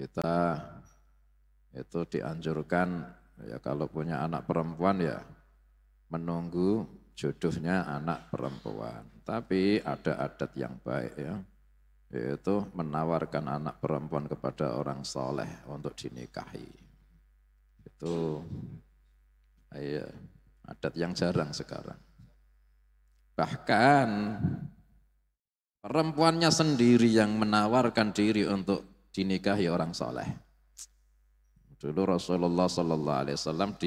kita itu dianjurkan ya kalau punya anak perempuan ya menunggu jodohnya anak perempuan. Tapi ada adat yang baik ya, yaitu menawarkan anak perempuan kepada orang soleh untuk dinikahi. Itu ya, adat yang jarang sekarang. Bahkan perempuannya sendiri yang menawarkan diri untuk dinikahi orang soleh. Dulu Rasulullah Sallallahu Alaihi Wasallam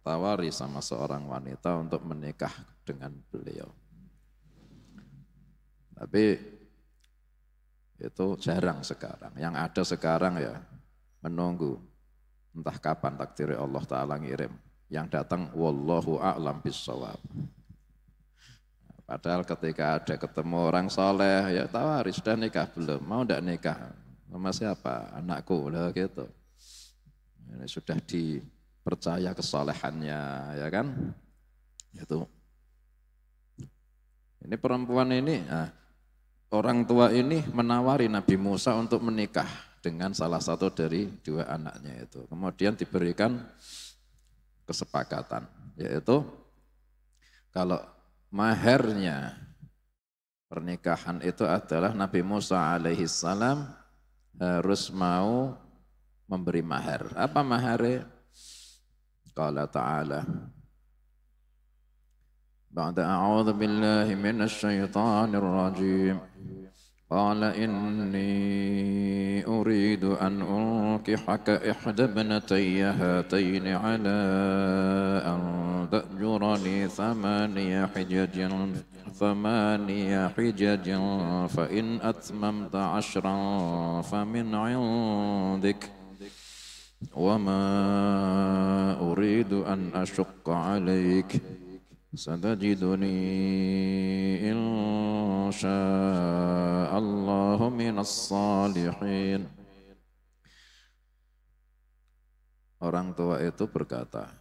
tawari sama seorang wanita untuk menikah dengan beliau. Tapi itu jarang sekarang. Yang ada sekarang ya menunggu entah kapan takdir Allah Ta'ala ngirim. Yang datang wallahu a'lam bissawab. Padahal ketika ada ketemu orang soleh, ya tawari sudah nikah belum? Mau enggak nikah? Sama siapa? Anakku, lah gitu. Ini sudah dipercaya kesolehannya, ya kan? Itu. Ini perempuan ini, orang tua ini menawari Nabi Musa untuk menikah dengan salah satu dari dua anaknya itu. Kemudian diberikan kesepakatan, yaitu kalau mahernya pernikahan itu adalah Nabi Musa alaihi salam harus mau memberi mahar. Apa maharnya? Qala ta'ala Ba'da a'udzu billahi minasy syaithanir rajim. Qala inni uridu an unkihaka ihda ibnatayya hataini ala an ta'jurani ثمانية حجج فإن أتممت عشرا فمن عندك وما أريد أن أشق عليك ستجدني إن شاء الله من الصالحين. Orang tua itu berkata,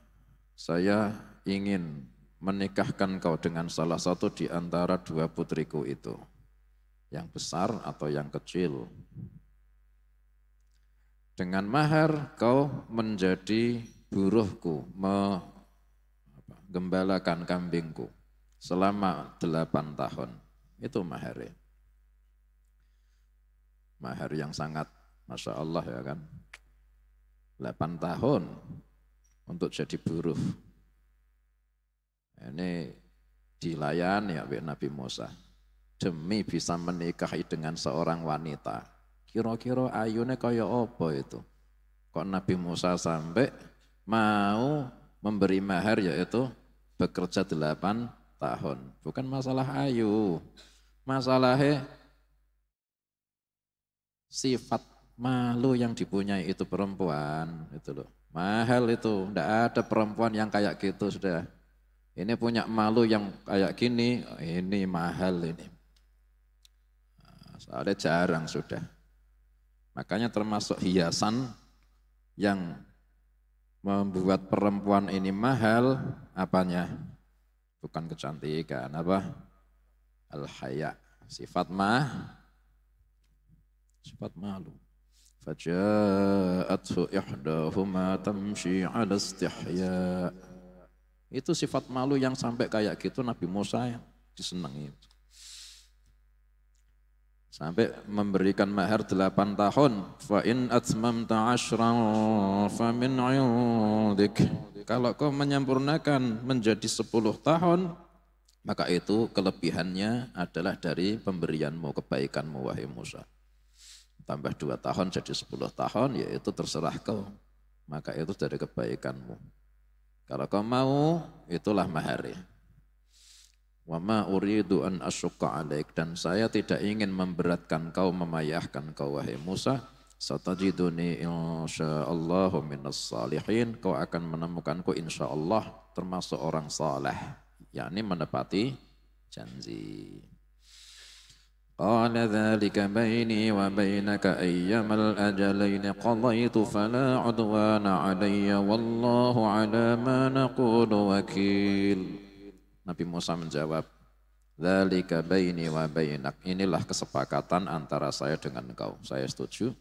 saya ingin menikahkan kau dengan salah satu di antara dua putriku itu, yang besar atau yang kecil. Dengan mahar kau menjadi buruhku, menggembalakan kambingku selama 8 tahun. Itu maharnya. Mahar yang sangat, Masya Allah ya kan. 8 tahun untuk jadi buruh. Ini dilayani ya Nabi Musa demi bisa menikahi dengan seorang wanita. Kira-kira ayune kaya apa itu? Kok Nabi Musa sampai mau memberi mahar yaitu bekerja 8 tahun. Bukan masalah ayu, masalahnya sifat malu yang dipunyai itu perempuan itu loh. Mahal itu, enggak ada perempuan yang kayak gitu sudah. Ini punya malu yang kayak gini, ini mahal ini. Soalnya jarang sudah. Makanya termasuk hiasan yang membuat perempuan ini mahal, apanya? Bukan kecantikan, apa? Al-haya, sifat malu. Faja'athu ihdahuma tamshi 'ala istihya'. Itu sifat malu yang sampai kayak gitu Nabi Musa yang disenangi. Sampai memberikan mahar 8 tahun. Fa in atmamta 'ashran fa min 'indik. Kalau kau menyempurnakan menjadi 10 tahun, maka itu kelebihannya adalah dari pemberianmu, kebaikanmu wahai Musa. Tambah 2 tahun jadi 10 tahun, yaitu terserah kau. Maka itu dari kebaikanmu. Kalau kau mau, itulah maharnya. Wa ma uridu an asyqa alaik, dan saya tidak ingin memberatkan kau, memayahkan kau wahai Musa. Satajiduni insyaallahu minas salihin, kau akan menemukanku insyaallah termasuk orang saleh, yakni menepati janji. Qala dzalika baini wa bainaka ayyamal ajalain qadaitu fala udwana alayya wallahu ala ma naqulu wakil. Nabi Musa menjawab, dzalika baini wa bainak, inilah kesepakatan antara saya dengan engkau. Saya setuju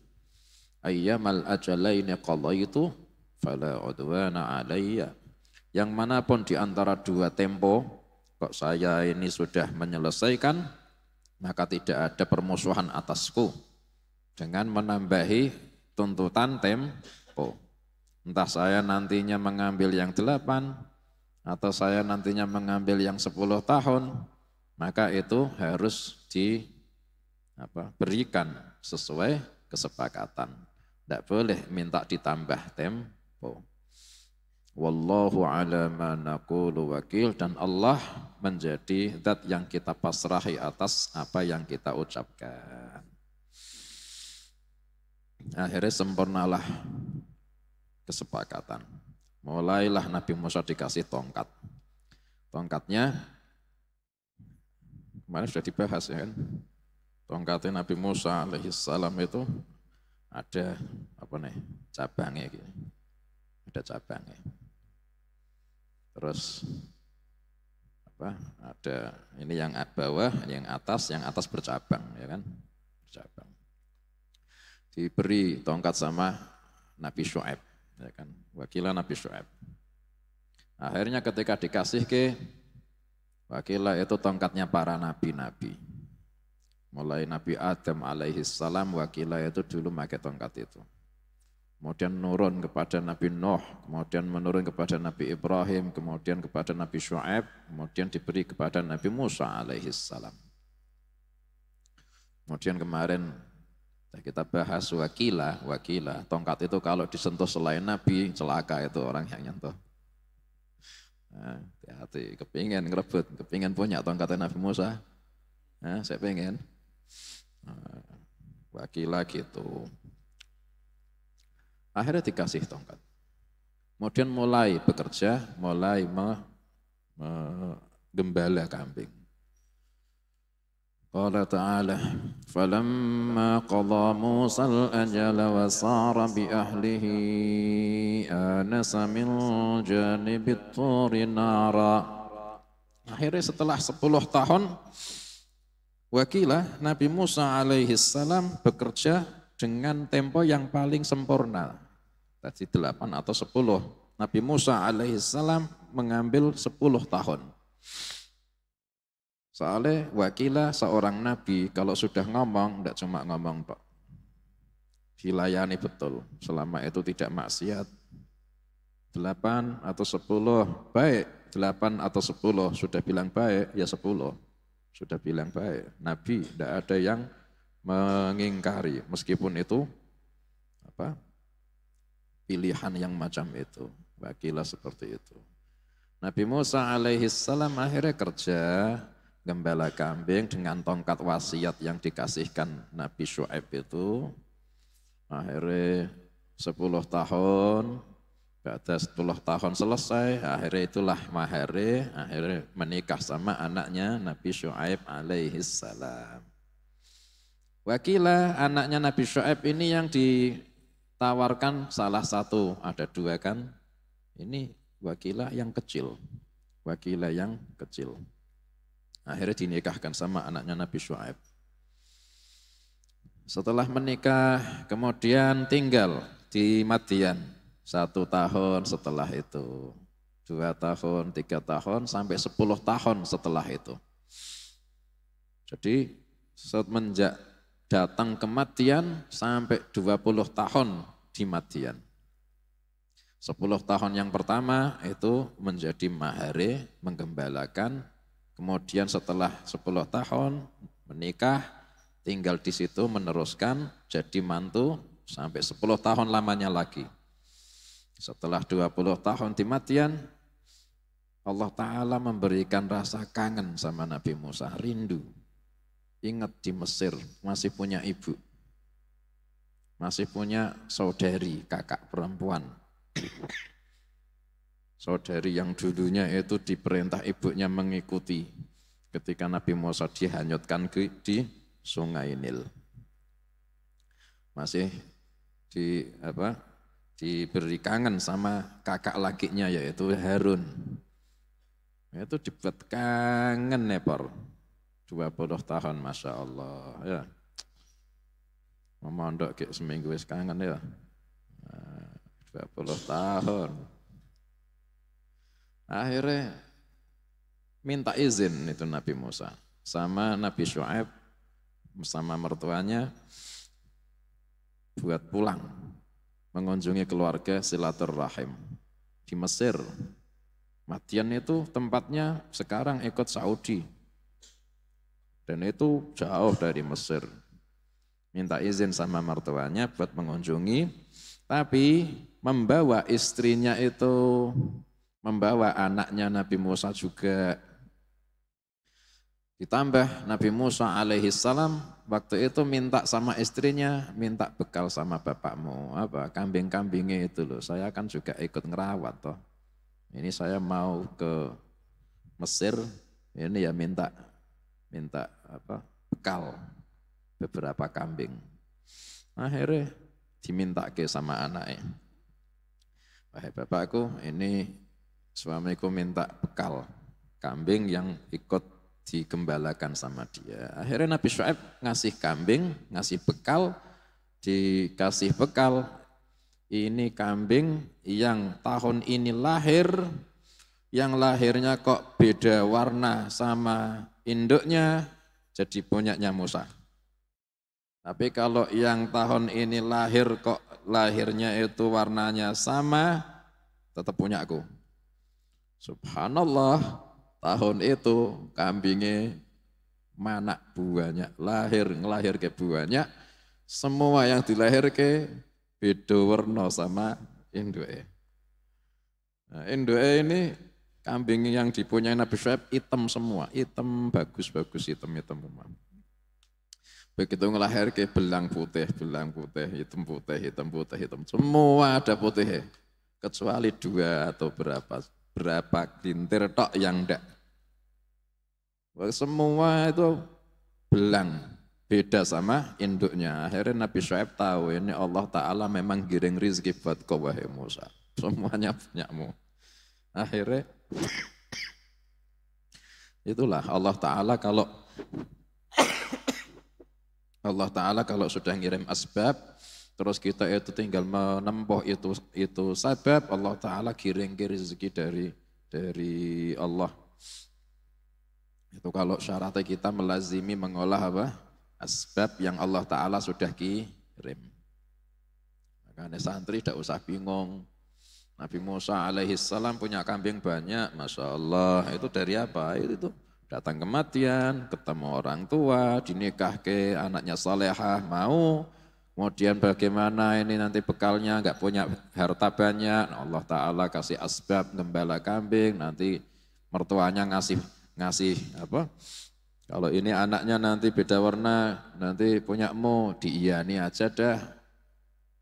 ayyamal ajalaini qadaitu fala udwana alayya. Yang manapun di antara dua tempo, kok saya ini sudah menyelesaikan, maka tidak ada permusuhan atasku dengan menambahi tuntutan tempo. Entah saya nantinya mengambil yang 8, atau saya nantinya mengambil yang 10 tahun, maka itu harus diberikan sesuai kesepakatan. Tidak boleh minta ditambah tempo. Wallahu ala ma naqulu wakil, dan Allah menjadi zat yang kita pasrahi atas apa yang kita ucapkan. Akhirnya sempurnalah kesepakatan. Mulailah Nabi Musa dikasih tongkat. Tongkatnya kemarin sudah dibahas ya kan. Tongkatnya Nabi Musa alaihissalam itu ada cabangnya gitu. Ada cabangnya. Terus ada ini yang bawah, yang atas bercabang ya kan, bercabang. Diberi tongkat sama Nabi Syuaib ya kan, wakilah Nabi Syuaib. Akhirnya ketika dikasih ke wakilah itu tongkatnya para nabi-nabi. Mulai Nabi Adam alaihissalam wakilah itu dulu pakai tongkat itu. Kemudian menurun kepada Nabi Nuh, kemudian menurun kepada Nabi Ibrahim, kemudian kepada Nabi Syuaib, kemudian diberi kepada Nabi Musa alaihissalam. Kemudian kemarin kita bahas wakilah, tongkat itu kalau disentuh selain Nabi, celaka itu orang yang nyentuh. Nah, hati-hati, kepingin ngerebut, kepingin punya tongkatnya Nabi Musa, nah, saya pengen. Nah, wakilah gitu. Akhirnya dikasih tongkat. Kemudian mulai bekerja, mulai menggembala kambing. Qala ta'ala, falamma qadha Musa al-ajala wa sara bi ahlihi anasa min janibit turi nara. Akhirnya setelah 10 tahun, wakilah Nabi Musa alaihissalam bekerja dengan tempo yang paling sempurna. Tadi 8 atau 10. Nabi Musa alaihissalam mengambil 10 tahun. Soalnya wakilah seorang nabi kalau sudah ngomong, tidak cuma ngomong Pak. Dilayani betul, selama itu tidak maksiat. 8 atau 10, baik. 8 atau 10 sudah bilang baik, ya 10. Sudah bilang baik. Nabi tidak ada yang mengingkari, meskipun itu pilihan yang macam itu, wakilah seperti itu. Nabi Musa alaihissalam akhirnya kerja gembala kambing dengan tongkat wasiat yang dikasihkan Nabi Syuaib itu. Akhirnya 10 tahun, pada 10 tahun selesai, akhirnya itulah mahare, akhirnya menikah sama anaknya Nabi Syuaib alaihissalam. Wakilah anaknya Nabi Syuaib ini yang ditawarkan salah satu, ada 2 kan, ini wakilah yang kecil, wakilah yang kecil. Akhirnya dinikahkan sama anaknya Nabi Syuaib. Setelah menikah kemudian tinggal di Madian 1 tahun setelah itu, 2 tahun, 3 tahun, sampai 10 tahun setelah itu. Jadi semenjak datang ke Madian sampai 20 tahun di Madian. 10 tahun yang pertama itu menjadi mahare, menggembalakan. Kemudian setelah 10 tahun menikah, tinggal di situ meneruskan jadi mantu sampai 10 tahun lamanya lagi. Setelah 20 tahun di Madian, Allah Ta'ala memberikan rasa kangen sama Nabi Musa, rindu. Ingat di Mesir masih punya ibu, masih punya saudari, kakak perempuan. Saudari yang dulunya itu diperintah ibunya mengikuti ketika Nabi Musa dihanyutkan di Sungai Nil. Masih diberi kangen sama kakak lakinya yaitu Harun. Itu dibuat kangen nepor. 20 tahun Masya Allah ya. Mondok kayak seminggu wis kangen ya. 20 tahun. Akhirnya minta izin itu Nabi Musa sama Nabi Syuaib sama mertuanya buat pulang mengunjungi keluarga silaturrahim di Mesir. Madian itu tempatnya sekarang ikut Saudi dan itu jauh dari Mesir. Minta izin sama mertuanya buat mengunjungi, tapi membawa istrinya itu, membawa anaknya Nabi Musa juga. Ditambah Nabi Musa alaihi salam waktu itu minta sama istrinya, minta bekal sama bapakmu, apa kambing-kambingnya itu loh, saya kan juga ikut ngerawat toh. Ini saya mau ke Mesir, ini ya minta apa bekal beberapa kambing. Akhirnya diminta ke sama anaknya. Wahai bapakku, ini suamiku minta bekal kambing yang ikut digembalakan sama dia. Akhirnya Nabi Syuaib ngasih kambing, ngasih bekal, dikasih bekal, ini kambing yang tahun ini lahir, yang lahirnya kok beda warna sama induknya, jadi punyanya Musa. Tapi kalau yang tahun ini lahir kok lahirnya itu warnanya sama, tetap punya aku. Subhanallah, tahun itu kambingnya mana buahnya, ngelahir ke buahnya, semua yang dilahir ke beda warna sama induke. Nah, induke ini kambing yang dipunyai Nabi Syuaib hitam semua, hitam bagus-bagus, hitam-hitam semua. Begitu ngelahir ke belang putih, hitam putih, hitam putih, hitam. Semua ada putih, kecuali 2 atau berapa gelintir tok yang enggak. Semua itu belang, beda sama induknya. Akhirnya Nabi Syuaib tahu ini Allah Ta'ala memang giring rizki buat kau wahai Musa. Semuanya punyamu. Akhirnya itulah Allah Ta'ala kalau sudah ngirim asbab, terus kita itu tinggal menempuh itu sebab, Allah Ta'ala giring rezeki dari Allah. Itu kalau syaratnya kita melazimi mengolah apa? Asbab yang Allah Ta'ala sudah kirim. Makanya santri tidak usah bingung. Nabi Musa alaihi salam punya kambing banyak, Masya Allah. Itu dari apa? Itu datang kematian, ketemu orang tua, dinikah ke anaknya salehah, mau. Kemudian bagaimana ini nanti bekalnya, enggak punya harta banyak. Allah Ta'ala kasih asbab, gembala kambing, nanti mertuanya ngasih apa? Kalau ini anaknya nanti beda warna, nanti punyamu, diiyani aja dah.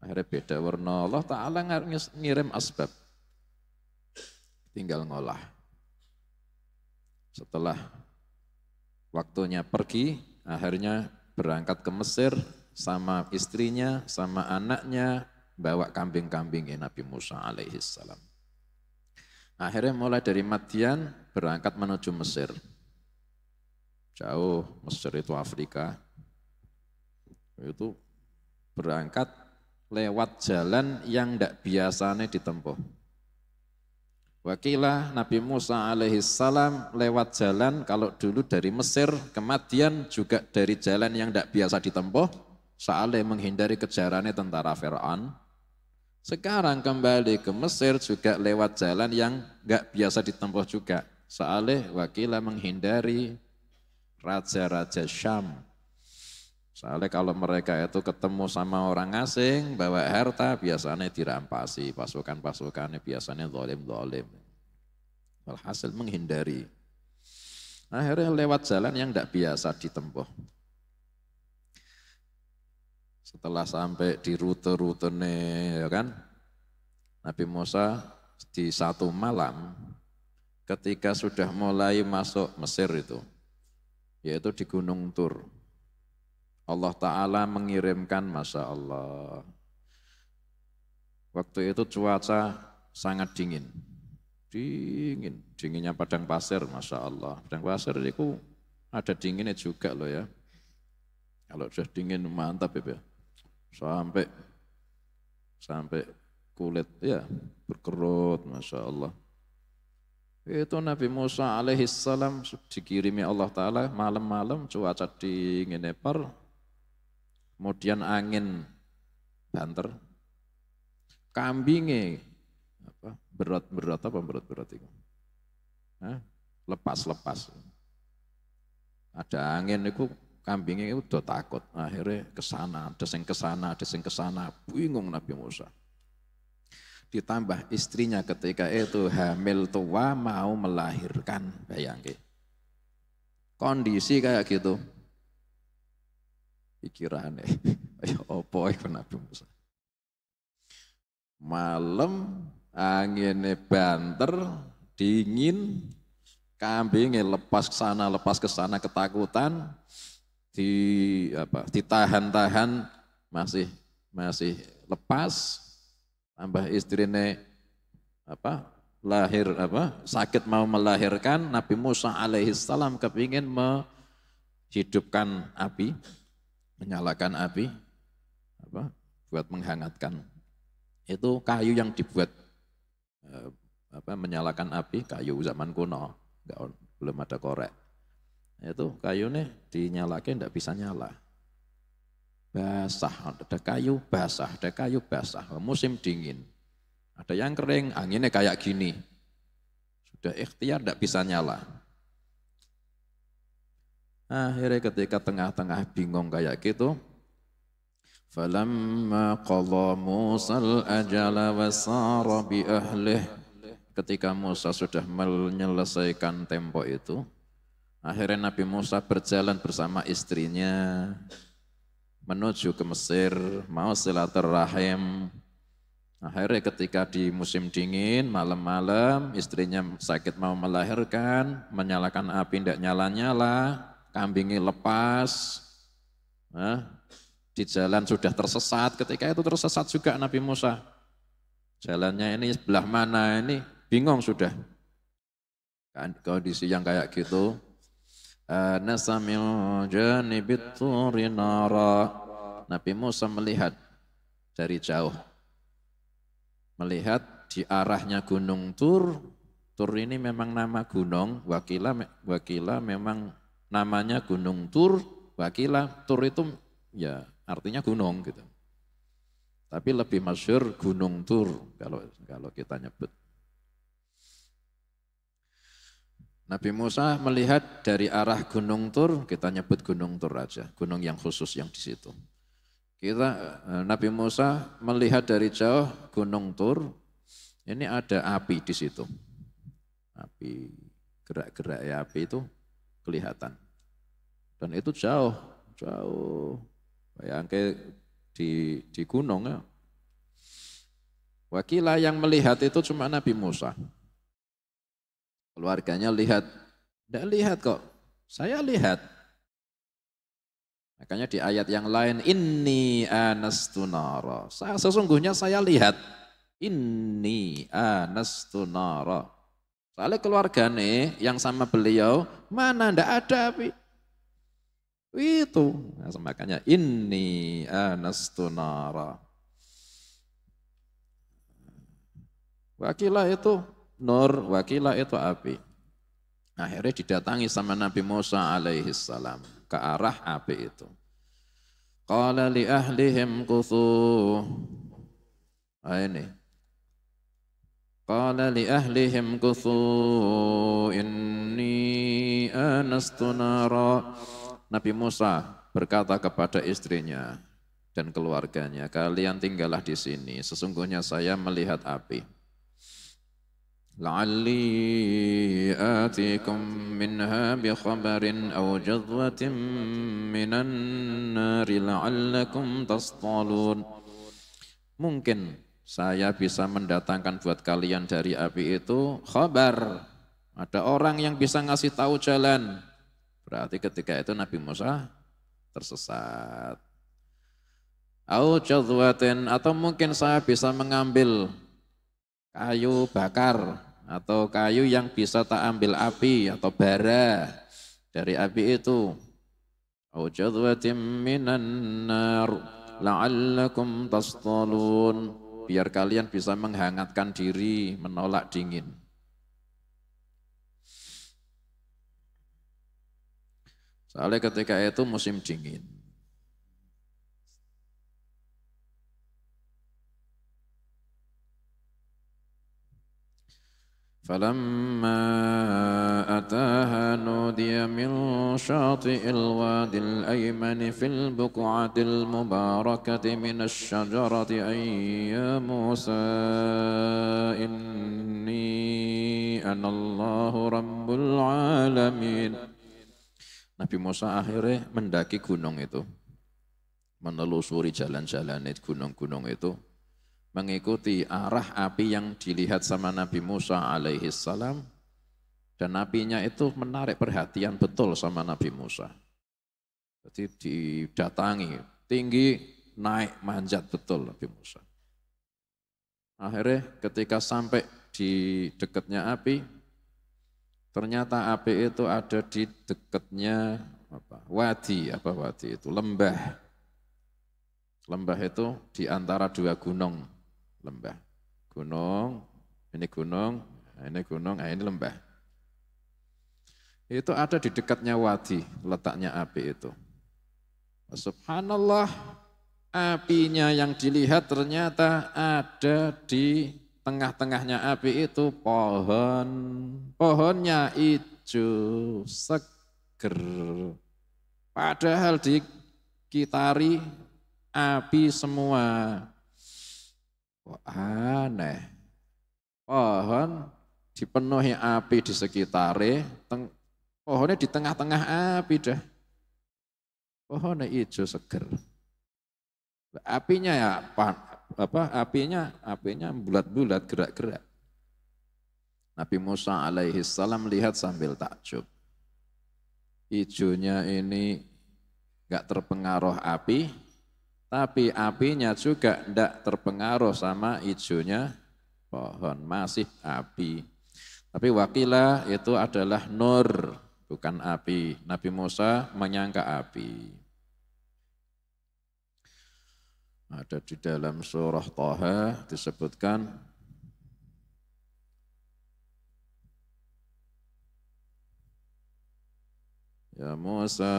Akhirnya beda warna, Allah Ta'ala ngirim asbab. Tinggal ngolah. Setelah waktunya pergi, akhirnya berangkat ke Mesir sama istrinya, sama anaknya, bawa kambing-kambingnya Nabi Musa alaihi salam. Akhirnya mulai dari Madian berangkat menuju Mesir. Jauh, Mesir itu Afrika. Itu berangkat lewat jalan yang tidak biasanya ditempuh. Wakilah Nabi Musa alaihi salam lewat jalan, kalau dulu dari Mesir ke Madian juga dari jalan yang tidak biasa ditempuh, soalnya menghindari kejarannya tentara Fir'aun. Sekarang kembali ke Mesir juga lewat jalan yang enggak biasa ditempuh juga. Soalnya wakilah menghindari raja-raja Syam. Soalnya kalau mereka itu ketemu sama orang asing, bawa harta biasanya dirampasi, pasukan-pasukannya biasanya zalim-zalim. Walhasil menghindari. Akhirnya lewat jalan yang enggak biasa ditempuh. Setelah sampai di rute-rutenya, ya kan, Nabi Musa di satu malam, ketika sudah mulai masuk Mesir itu, yaitu di Gunung Tur, Allah Ta'ala mengirimkan, Masya Allah, waktu itu cuaca sangat dingin, dinginnya padang pasir, Masya Allah. Padang pasir itu ada dinginnya juga loh ya, kalau sudah dingin mantap ya. sampai kulit ya berkerut, masya Allah. Itu Nabi Musa alaihissalam dikirimi Allah Ta'ala malam-malam cuaca dingin nepar, kemudian angin banter, kambingnya berat itu, lepas. Ada angin itu kambingnya itu udah takut, akhirnya kesana, ada yang kesana, bingung Nabi Musa. Ditambah istrinya ketika itu hamil tua mau melahirkan, bayangke. Kondisi kayak gitu. Pikirannya, ayo opo iku Nabi Musa. Malam anginnya banter, dingin, kambingnya lepas ke sana ketakutan, ditahan-tahan masih lepas. Tambah istrinya sakit mau melahirkan, Nabi Musa alaihissalam kepingin menghidupkan api, menyalakan api, buat menghangatkan. Itu kayu yang dibuat menyalakan api, kayu zaman kuno, belum ada korek. Itu kayunya dinyalakan tidak bisa nyala. Basah, ada kayu basah, musim dingin. Ada yang kering, anginnya kayak gini. Sudah ikhtiar tidak bisa nyala. Akhirnya ketika tengah-tengah bingung kayak gitu, falamma qadha Musal ajala wa sara bi ahlih. Ketika Musa sudah menyelesaikan tempo itu, akhirnya Nabi Musa berjalan bersama istrinya menuju ke Mesir, mau silaturahim. Akhirnya ketika di musim dingin, malam-malam istrinya sakit mau melahirkan, menyalakan api tidak nyala-nyala, kambingnya lepas, di jalan sudah tersesat, ketika itu tersesat juga Nabi Musa. Jalannya ini sebelah mana ini, bingung sudah. Kondisi yang kayak gitu, nasamil janibit turi nara. Nabi Musa melihat dari jauh, melihat di arahnya gunung Tur. Tur ini memang nama gunung, wakila memang namanya gunung Tur, wakila Tur itu ya artinya gunung gitu. Tapi lebih masyhur gunung Tur kalau kita nyebut. Nabi Musa melihat dari arah gunung Tur, kita nyebut gunung Tur aja, gunung yang khusus yang di situ. Nabi Musa melihat dari jauh gunung Tur, ini ada api di situ. Api, gerak-gerak api itu kelihatan. Dan itu jauh. Bayangke di gunung ya. Wakilah yang melihat itu cuma Nabi Musa. Keluarganya lihat, tidak lihat kok, saya lihat. Makanya di ayat yang lain, inni anastu nara. Sesungguhnya saya lihat, inni anastu nara. Soalnya keluarganya yang sama beliau, mana tidak ada api. Itu, makanya inni anastu nara. Wakilah itu nur, wakilah itu api. Akhirnya didatangi sama Nabi Musa alaihissalam ke arah api itu. Qala li ahlihim kuthu. Ini. Qala li ahlihim kuthu inni anastu nara. Nabi Musa berkata kepada istrinya dan keluarganya, kalian tinggallah di sini, sesungguhnya saya melihat api. La'alli atikum minha bi khabarin aw jadwatin minan nari la'allakum tastalun. Mungkin saya bisa mendatangkan buat kalian dari api itu khabar. Ada orang yang bisa ngasih tahu jalan. Berarti ketika itu Nabi Musa tersesat. Aw jadwatin, atau mungkin saya bisa mengambil kayu bakar atau kayu yang bisa tak ambil api atau bara dari api itu. Au jadwatin minan nar, la'allakum tastalun, biar kalian bisa menghangatkan diri, menolak dingin. Soalnya ketika itu musim dingin. فلما أتاها نودي من شاطئ الوادي الأيمن في البقعة المباركة من الشجرة أي يا موسى إني أنا الله رب العالمين. Nabi Musa akhirnya mendaki gunung itu, menelusuri jalan-jalan gunung-gunung itu, mengikuti arah api yang dilihat sama Nabi Musa alaihi salam, dan apinya itu menarik perhatian betul sama Nabi Musa. Jadi didatangi, tinggi, naik, manjat betul Nabi Musa. Akhirnya ketika sampai di dekatnya api, ternyata api itu ada di dekatnya wadi itu, lembah. Lembah itu di antara dua gunung. Lembah, gunung, ini lembah. Itu ada di dekatnya wadi, letaknya api itu. Subhanallah, apinya yang dilihat ternyata ada di tengah-tengahnya api itu pohon. Pohonnya hijau, seger. Padahal dikitari api semua. Wah, aneh. Pohon dipenuhi api di sekitarnya, pohonnya di tengah-tengah api dah. Pohonnya hijau seger. Apinya ya apinya bulat-bulat, gerak-gerak. Nabi Musa alaihi salam lihat sambil takjub. Hijaunya ini enggak terpengaruh api, tapi apinya juga tidak terpengaruh sama hijaunya pohon, masih api. Tapi wakila itu adalah nur, bukan api. Nabi Musa menyangka api. Ada di dalam surah Thaha disebutkan ya Musa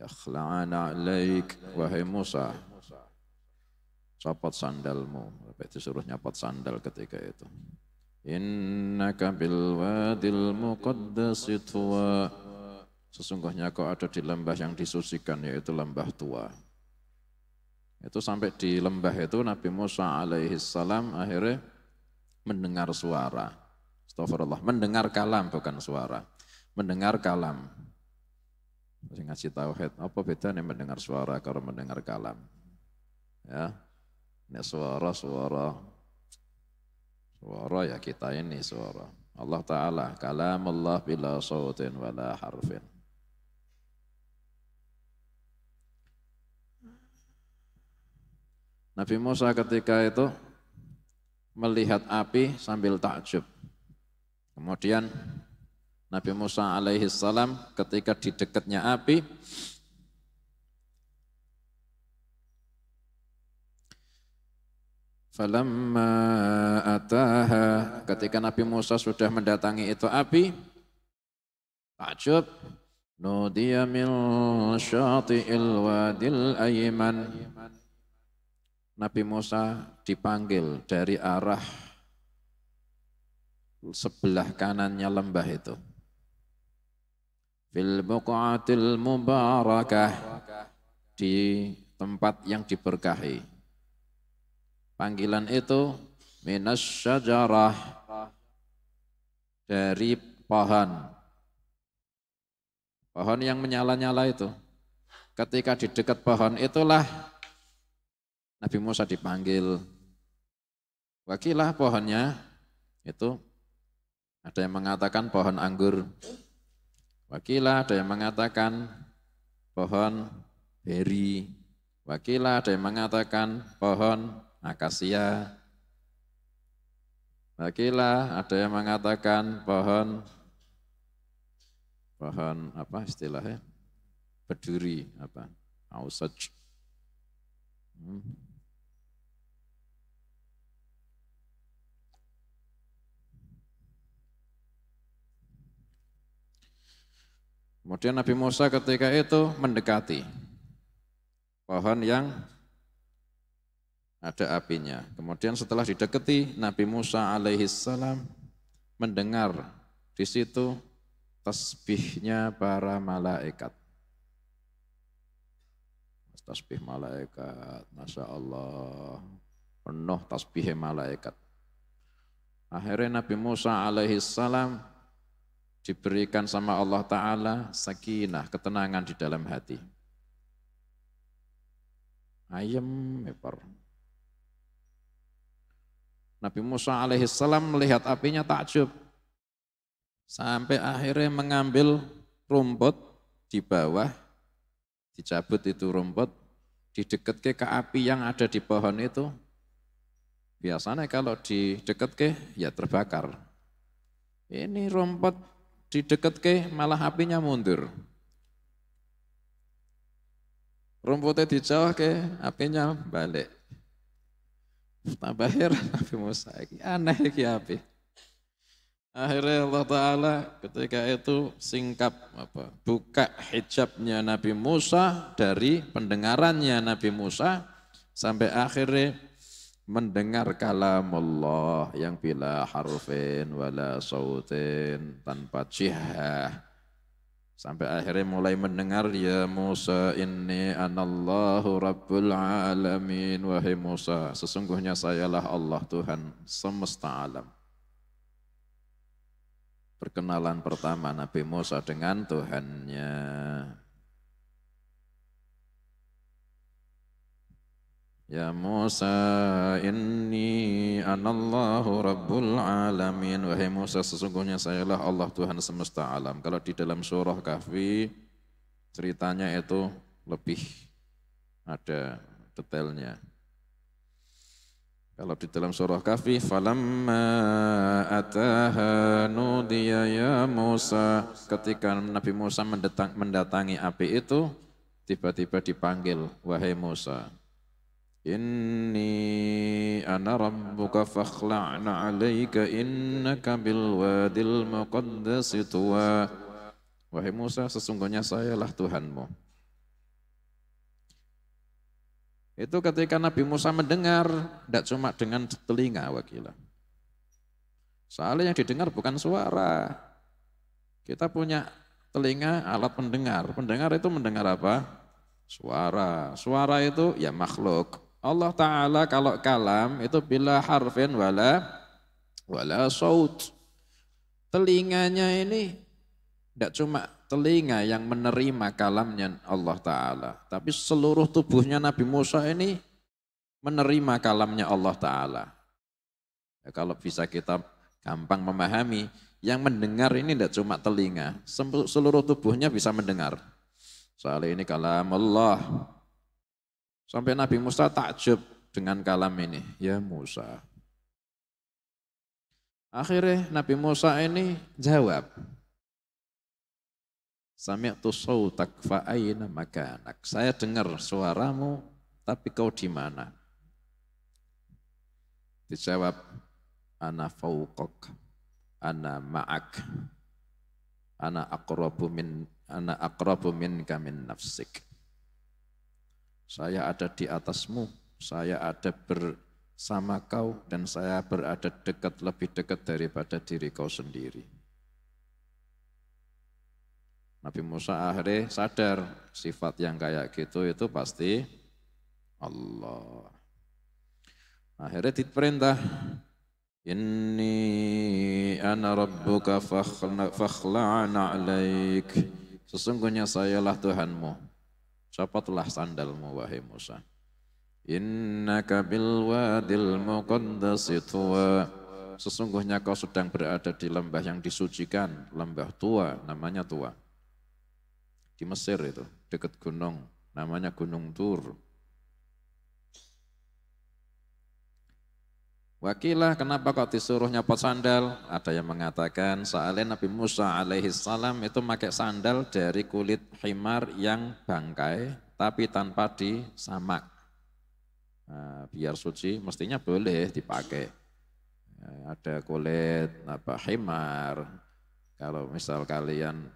yakhla'ana alaik, wahai Musa, copot sandalmu. Disuruh nyopot sandal ketika itu. Innaka bil wadil muqaddasi tuwa, sesungguhnya kau ada di lembah yang disucikan, yaitu lembah tua. Itu sampai di lembah itu Nabi Musa alaihi salam akhirnya mendengar suara. Astagfirullah, mendengar kalam bukan suara. Mendengar kalam. Ngasih tauhid, apa bedanya mendengar suara kalau mendengar kalam? Ya, ini suara ya kita ini suara. Allah Ta'ala, kalamullah bila sautin wala harfin. Nabi Musa ketika itu melihat api sambil takjub. Kemudian Nabi Musa alaihi salam ketika di dekatnya api, falamma ataha, ketika Nabi Musa sudah mendatangi itu api, takjub, nudiya min syati'il wadil ayman. Nabi Musa dipanggil dari arah sebelah kanannya lembah itu. Fil buqatil mubarakah, di tempat yang diberkahi. Panggilan itu minas syajarah, dari pohon. Pohon yang menyala-nyala itu. Ketika di dekat pohon itulah Nabi Musa dipanggil. Wakilah pohonnya itu, ada yang mengatakan pohon anggur. Wakilah ada yang mengatakan pohon beri. Wakilah ada yang mengatakan pohon akasia. Wakilah ada yang mengatakan pohon apa istilahnya? Berduri, apa? Ausaj. Kemudian Nabi Musa ketika itu mendekati pohon yang ada apinya. Kemudian setelah didekati, Nabi Musa alaihissalam mendengar di situ tasbihnya para malaikat. Tasbih malaikat, Masya Allah, penuh tasbih malaikat. Akhirnya Nabi Musa alaihissalam diberikan sama Allah Ta'ala sakinah, ketenangan di dalam hati. Ayem mepar. Nabi Musa alaihissalam melihat apinya takjub. Sampai akhirnya mengambil rumput di bawah, dicabut itu rumput, didekatkan ke api yang ada di pohon itu. Biasanya kalau didekatkan ya terbakar. Ini rumput didekatkan malah apinya mundur. Rumputnya dijauhkan, apinya balik. Tambah heran Nabi Musa, aneh iki api. Akhirnya Allah Ta'ala ketika itu singkap buka hijabnya Nabi Musa dari pendengarannya Nabi Musa sampai akhirnya mendengar kalam Allah yang bila harfin wala sautin, tanpa jihah. Sampai akhirnya mulai mendengar, ya Musa inni anallahu rabbul alamin. Wahai Musa, sesungguhnya sayalah Allah Tuhan semesta alam. Perkenalan pertama Nabi Musa dengan Tuhannya. Ya Musa inni anallahu rabbul alamin. Wahai Musa, sesungguhnya sayalah Allah Tuhan semesta alam. Kalau di dalam surah Kahfi ceritanya itu lebih ada detailnya. Kalau di dalam surah Kahfi, falamma ataha nudiya ya Musa, ketika Nabi Musa mendatangi api itu, tiba-tiba dipanggil, wahai Musa. Inni ana rabbuka fakhla'na 'alaika innaka bil wadil muqaddasi tuwa. Wahai Musa, sesungguhnya sayalah Tuhanmu. Itu ketika Nabi Musa mendengar, tidak cuma dengan telinga wakilah. Soalnya yang didengar bukan suara. Kita punya telinga alat pendengar. Pendengar itu mendengar apa? Suara. Suara itu ya makhluk. Allah Ta'ala kalau kalam itu bila harfin wala saut. Telinganya ini tidak cuma telinga yang menerima kalamnya Allah Ta'ala. Tapi seluruh tubuhnya Nabi Musa ini menerima kalamnya Allah Ta'ala. Ya, kalau bisa kita gampang memahami, yang mendengar ini tidak cuma telinga, seluruh tubuhnya bisa mendengar. Soalnya ini kalam Allah. Sampai Nabi Musa takjub dengan kalam ini. Ya Musa. Akhirnya Nabi Musa ini jawab. Sami'tu sautak fa aina makanak. Saya dengar suaramu, tapi kau di mana? Dijawab, ana fauqak, ana ma'ak, ana aqrabu minka min nafsik. Saya ada di atasmu, saya ada bersama kau, dan saya berada dekat, lebih dekat daripada diri kau sendiri. Nabi Musa akhirnya sadar sifat yang kayak gitu itu pasti Allah. Akhirnya diperintah, inni ana rabbuka fakhla'na 'alaik. Sesungguhnya sayalah Tuhanmu. Copotlah sandalmu wahai Musa. Innaka bil wadil muqaddasi tuwa. Sesungguhnya kau sedang berada di lembah yang disucikan, lembah tua, namanya Tua. Di Mesir itu, dekat gunung, namanya Gunung Tur. Wakilah kenapa kok disuruh nyopot sandal? Ada yang mengatakan soalnya Nabi Musa alaihissalam itu pakai sandal dari kulit himar yang bangkai, tapi tanpa disamak. Nah, biar suci mestinya boleh dipakai. Ada kulit himar. Kalau misal kalian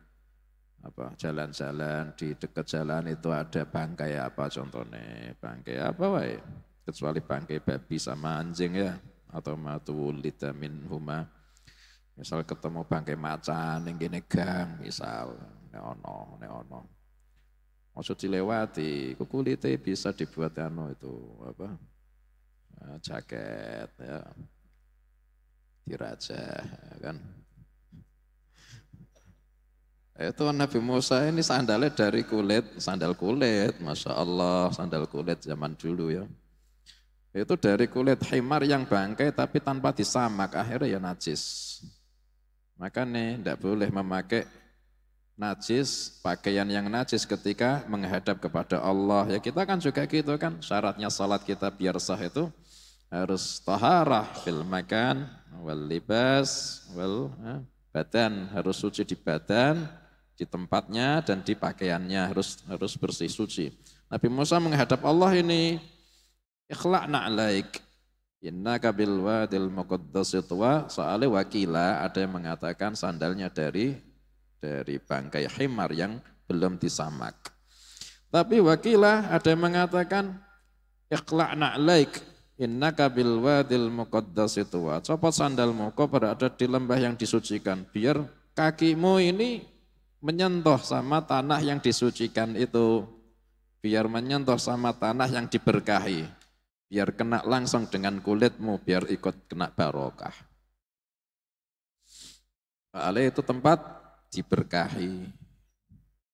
jalan-jalan di dekat jalan itu ada bangkai apa contohnya, bangkai apa wae, kecuali bangkai babi sama anjing ya, atau matulida minhuma. Misal ketemu bangkai macan yang gini gang, misal neono. Maksud dilewati, kulitnya bisa dibuat itu jaket ya, dirajah ya kan. Itu Nabi Musa ini sandalnya dari kulit, sandal kulit, Masya Allah, sandal kulit zaman dulu ya. Itu dari kulit himar yang bangkai tapi tanpa disamak, akhirnya ya najis. Makanya tidak boleh memakai najis, pakaian yang najis ketika menghadap kepada Allah. Ya kita kan juga gitu kan, syaratnya salat kita biar sah itu harus taharah fil makan, wal libas, wal badan, harus suci di badan, di tempatnya dan di pakaiannya harus bersih suci. Nabi Musa menghadap Allah ini, ikhla'na alaik, innaka bil wadil muqaddasi tuwa, soalnya wakila ada yang mengatakan sandalnya dari bangkai himar yang belum disamak. Tapi wakila ada yang mengatakan ikhla'na alaik, innaka bil wadil muqaddasi tuwa, copot sandalmu, kau berada di lembah yang disucikan, biar kakimu ini menyentuh sama tanah yang disucikan itu, biar menyentuh sama tanah yang diberkahi, biar kena langsung dengan kulitmu, biar ikut kena barokah. Soalnya itu tempat diberkahi.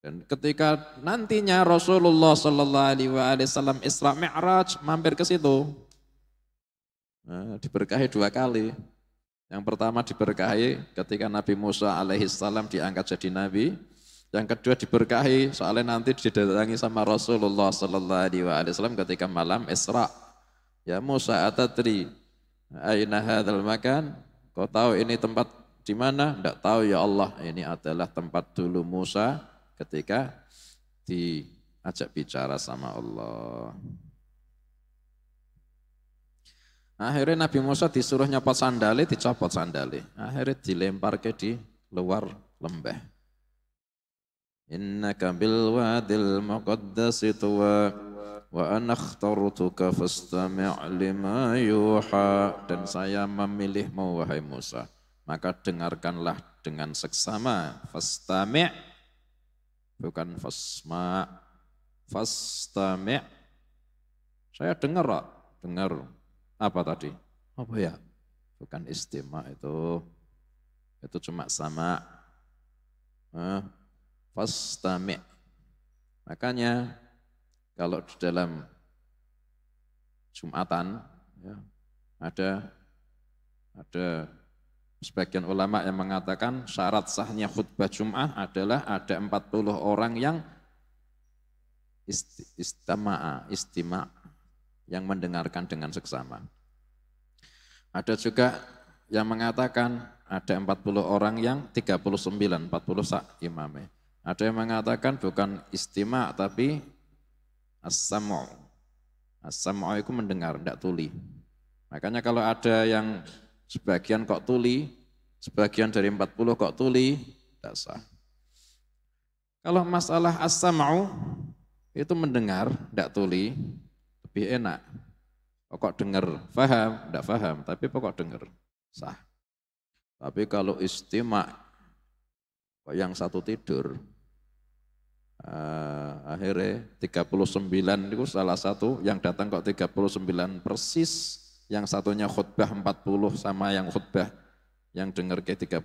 Dan ketika nantinya Rasulullah Shallallahu Alaihi Wasallam Isra Mi'raj mampir ke situ, diberkahi 2 kali. Yang pertama diberkahi ketika Nabi Musa alaihissalam diangkat jadi nabi. Yang kedua diberkahi soalnya nanti didatangi sama Rasulullah sallallahu alaihi wasallam ketika malam Isra. Ya Musa atadri aina hadzal makan? Kau tahu ini tempat di mana? Enggak tahu ya Allah. Ini adalah tempat dulu Musa ketika diajak bicara sama Allah. Akhirnya Nabi Musa disuruh nyopot sandali, dicopot sandali. Akhirnya dilempar di luar lembah. Innaka bil wadil muqaddasi tuwa wa ana akhtartuka fastami' lima yuha. Dan saya memilihmu wahai Musa, maka dengarkanlah dengan seksama. Fastami' bukan fasma'. Fastami'. Saya dengar. Apa tadi? Apa ya? Bukan istima itu cuma sama. Fastami'. Makanya kalau di dalam Jumatan ya, ada sebagian ulama yang mengatakan syarat sahnya khutbah Jum'ah adalah ada 40 orang yang istima' yang mendengarkan dengan seksama. Ada juga yang mengatakan ada 40 orang yang 39, 40 sak imamnya. Ada yang mengatakan bukan istima' tapi as-sam'u. As-sam'u itu mendengar, tidak tuli. Makanya kalau ada yang sebagian kok tuli, sebagian dari 40 kok tuli, tidak sah. Kalau masalah as-sam'u itu mendengar, tidak tuli, lebih enak. Pokok dengar, faham, tidak faham, tapi pokok dengar, sah. Tapi kalau istima' yang satu tidur, akhirnya 39 itu salah satu, yang datang kok 39 persis, yang satunya khutbah 40 sama yang khutbah yang dengar ke 39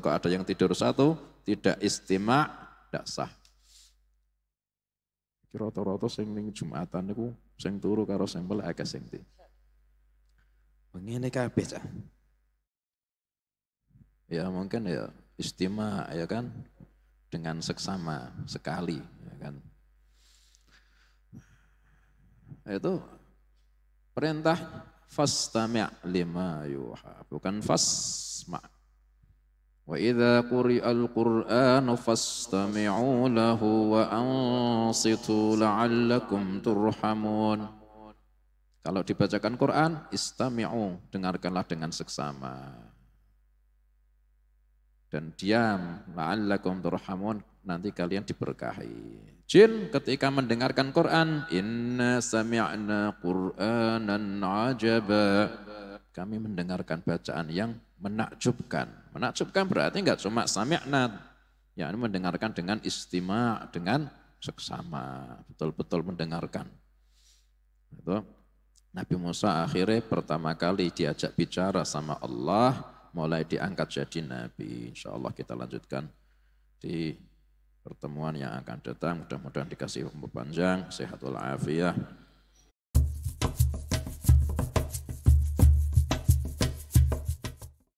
kok ada yang tidur satu, tidak istima', tidak sah. Rata-rata sing ning Jumatan niku sing turu karo sing melek akeh sing ndi. Ngene kabeh cah. Ya mungkin ya istima' ya kan dengan seksama sekali ya kan. Itu perintah fastami' lima yuha, bukan fasma'. Wa idza quri'al Qur'anu fastami'u lahu wa ansitu la'allakum turhamun. Kalau dibacakan Quran, istami'u, dengarkanlah dengan seksama. Dan diam, la'allakum turhamun, nanti kalian diberkahi. Jin ketika mendengarkan Quran, inna sami'na Qur'anan ajaba. Kami mendengarkan bacaan yang menakjubkan. Menakjubkan berarti enggak cuma sami'na, ya mendengarkan dengan istima', dengan seksama, betul-betul mendengarkan. Itu Nabi Musa akhirnya pertama kali diajak bicara sama Allah, mulai diangkat jadi Nabi. Insya Allah kita lanjutkan di pertemuan yang akan datang. Mudah-mudahan dikasih umur panjang, sehat wal afiyah.